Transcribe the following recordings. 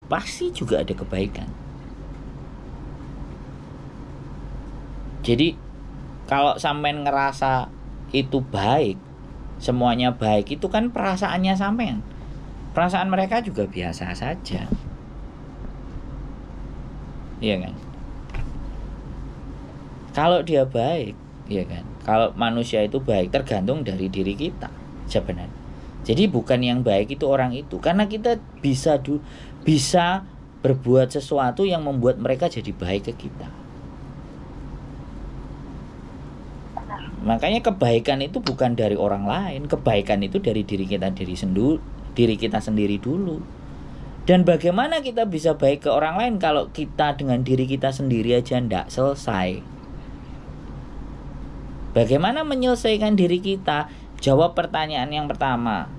pasti juga ada kebaikan. Jadi kalau sampean ngerasa itu baik, semuanya baik, itu kan perasaannya sampean. Perasaan mereka juga biasa saja. Iya kan? Kalau dia baik, iya kan? Kalau manusia itu baik tergantung dari diri kita sebenarnya. Jadi bukan yang baik itu orang itu, karena kita bisa berbuat sesuatu yang membuat mereka jadi baik ke kita. Makanya kebaikan itu bukan dari orang lain, kebaikan itu dari diri kita sendiri dulu. Dan bagaimana kita bisa baik ke orang lain kalau kita dengan diri kita sendiri aja ndak selesai? Bagaimana menyelesaikan diri kita? Jawab pertanyaan yang pertama.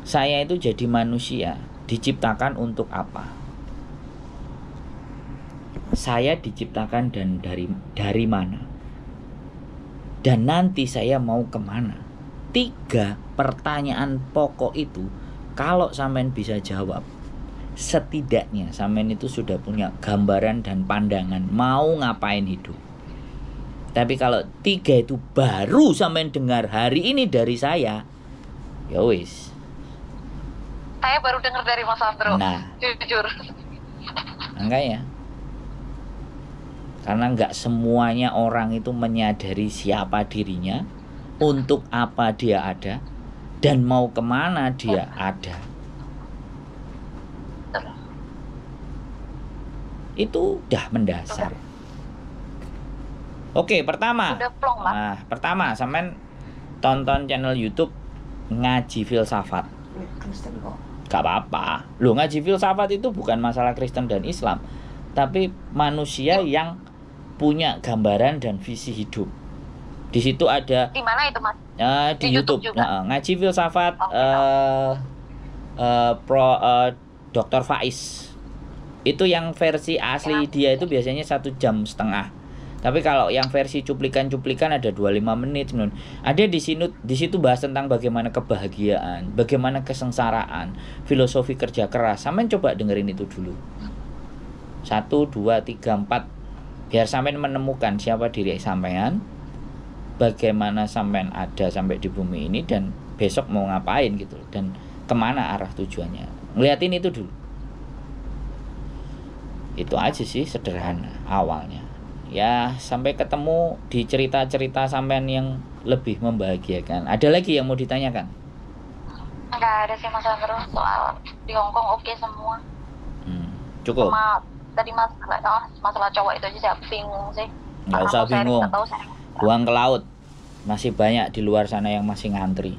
Saya itu jadi manusia, diciptakan untuk apa? Saya diciptakan dan dari mana? Dan nanti saya mau kemana? 3 pertanyaan pokok itu, kalau sampean bisa jawab, setidaknya sampean itu sudah punya gambaran dan pandangan mau ngapain hidup. Tapi kalau 3 itu baru sampean dengar hari ini dari saya, ya wis. Saya baru dengar dari Mas Andro. Nah, jujur. Makanya, karena nggak semuanya orang itu menyadari siapa dirinya, untuk apa dia ada, dan mau kemana dia ada. Itu udah mendasar. Oke, pertama. Udah plong lah. Nah, pertama sampean tonton channel YouTube Ngaji Filsafat. Kristen kok. Gak apa-apa. Loh, Ngaji Filsafat itu bukan masalah Kristen dan Islam, tapi manusia yang punya gambaran dan visi hidup. Di situ ada. Di mana itu, Mas? Di YouTube juga. Ngaji Filsafat. Dr. Faiz. Itu yang versi asli dia itu biasanya 1,5 jam. Tapi kalau yang versi cuplikan-cuplikan ada 25 menit. Ada di situ bahas tentang bagaimana kebahagiaan, bagaimana kesengsaraan, filosofi kerja keras. Sampean coba dengerin itu dulu. 1, 2, 3, 4. Biar sampean menemukan siapa diri sampean, bagaimana sampean ada sampai di bumi ini, dan besok mau ngapain gitu, dan kemana arah tujuannya. Ngeliatin itu dulu. Itu aja sih, sederhana awalnya. Ya, sampai ketemu di cerita-cerita sampean yang lebih membahagiakan. Ada lagi yang mau ditanyakan? Enggak ada sih, Mas Andro. Soal di Hongkong oke semua. Cukup. Tadi masalah cowok itu aja saya bingung sih. Nggak usah bingung. Buang ke laut. Masih banyak di luar sana yang masih ngantri.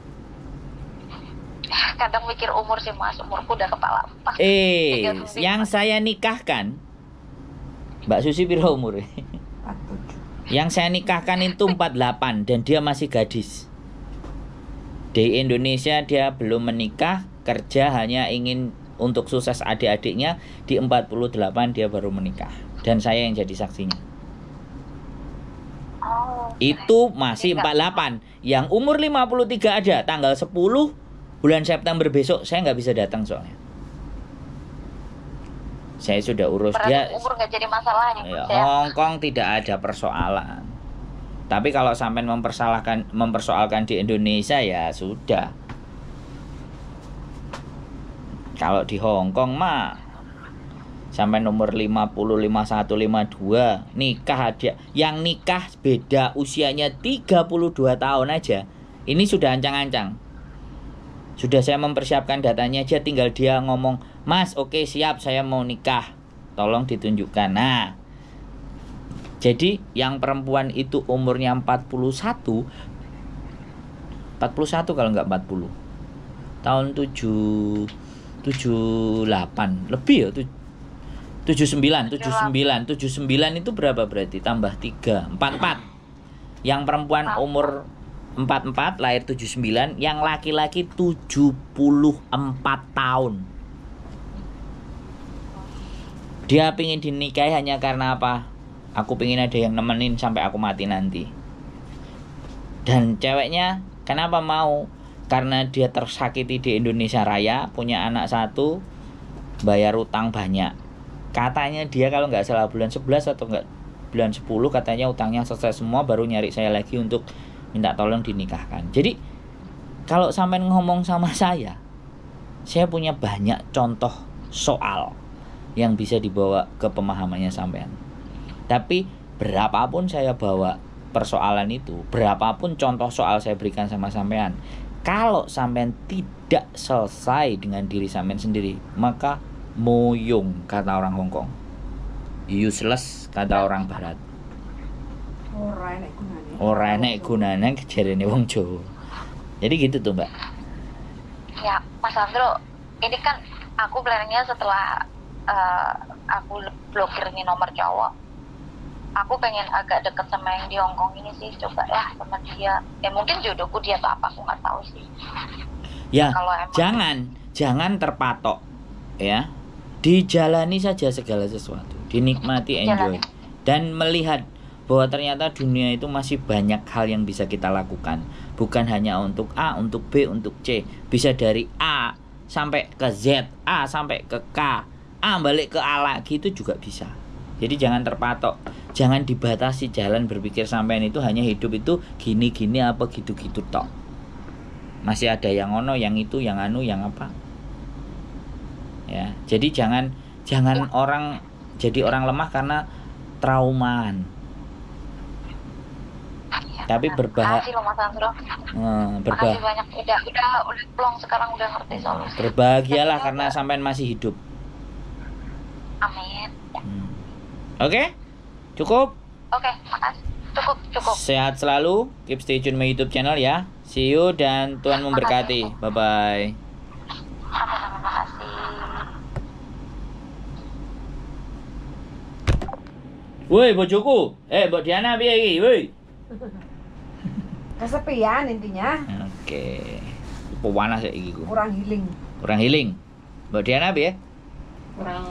Kadang mikir umur sih, Mas. Umurku udah kepala. Yang saya nikahkan, Mbak Susi piro umur? Yang saya nikahkan itu 48 dan dia masih gadis. Di Indonesia dia belum menikah, kerja hanya ingin untuk sukses adik-adiknya. Di 48 dia baru menikah, dan saya yang jadi saksinya. Itu masih 48. Yang umur 53 ada, tanggal 10 bulan September besok. Saya nggak bisa datang soalnya. Saya sudah urus. Berarti dia. Umur nggak jadi masalah ya? Hongkong tidak ada persoalan. Tapi kalau sampai mempersoalkan di Indonesia, ya sudah. Kalau di Hongkong mah sampai nomor 50, 51, 52 nikah aja. Yang nikah beda usianya 32 tahun aja. Ini sudah ancang-ancang. Sudah saya mempersiapkan datanya aja, tinggal dia ngomong, "Mas, oke, siap, saya mau nikah. Tolong ditunjukkan." Nah, jadi yang perempuan itu umurnya 41 kalau nggak 40. Tahun 78 lebih ya, 79 itu berapa berarti? Tambah 3, 44. Yang perempuan umur 44 lahir 79, yang laki-laki 74 tahun. Dia pingin dinikahi hanya karena apa? Aku pingin ada yang nemenin sampai aku mati nanti. Dan ceweknya kenapa mau? Karena dia tersakiti di Indonesia Raya, punya anak 1, bayar utang banyak. Katanya dia kalau nggak salah bulan 11 atau nggak bulan 10 katanya utangnya selesai semua, baru nyari saya lagi untuk minta tolong dinikahkan. Jadi kalau sampean ngomong sama saya punya banyak contoh soal yang bisa dibawa ke pemahamannya sampean. Tapi berapapun saya bawa persoalan itu, berapapun contoh soal saya berikan sama sampean, kalau sampean tidak selesai dengan diri sampean sendiri, maka moyong kata orang Hongkong, useless kata orang Barat, ora enek gunane kejarene wong Jawa. Jadi gitu tuh Mbak. Ya Mas Andro, ini kan aku planningnya setelah aku blokir ini nomor cowok, aku pengen agak deket sama yang di Hongkong ini sih, coba ya sama dia. Ya mungkin jodohku dia atau apa, aku nggak tahu sih. Ya kalau emang jangan terpatok ya, dijalani saja segala sesuatu, dinikmati, enjoy, dan melihat bahwa ternyata dunia itu masih banyak hal yang bisa kita lakukan, bukan hanya untuk A, untuk B, untuk C, bisa dari A sampai ke Z, A sampai ke K, A balik ke A lagi, itu juga bisa. Jadi jangan terpatok, jangan dibatasi jalan berpikir sampean itu hanya hidup itu gini-gini apa gitu-gitu tok. Masih ada yang ono, yang itu, yang anu, yang apa. Ya, jadi jangan orang jadi orang lemah karena traumaan. ya, Tapi makasih loh Mas Andro. Makasih banyak, udah plong sekarang, udah ngerti solusi. Berbahagialah karena sampean masih hidup. Amin. Oke? Cukup? Oke, makasih. Cukup. Sehat selalu, keep stay tune my YouTube channel ya. See you dan Tuhan memberkati. Bye bye. Amin, makasih. Woi bojoku, Mbok Diana piye iki? Woi. Kesepian intinya. Oke. Pewanas ya iki ku. Kurang healing. Mbok Diana piye? Kurang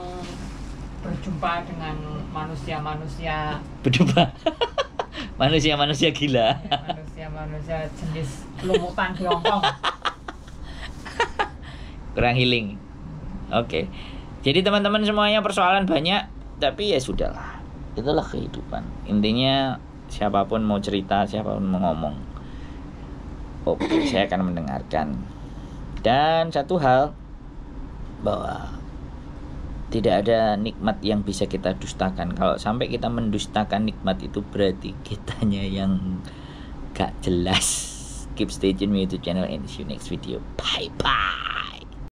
berjumpa dengan manusia-manusia manusia gila. manusia jenis lumutan di Hongkong. Kurang healing. Oke. Jadi teman-teman semuanya persoalan banyak, tapi ya sudahlah. Itulah kehidupan. Intinya siapapun mau cerita, siapapun mau ngomong, oke, saya akan mendengarkan. Dan satu hal, bahwa tidak ada nikmat yang bisa kita dustakan. Kalau sampai kita mendustakan nikmat itu berarti kitanya yang gak jelas. Keep stay tune with YouTube channel and see you next video. Bye bye.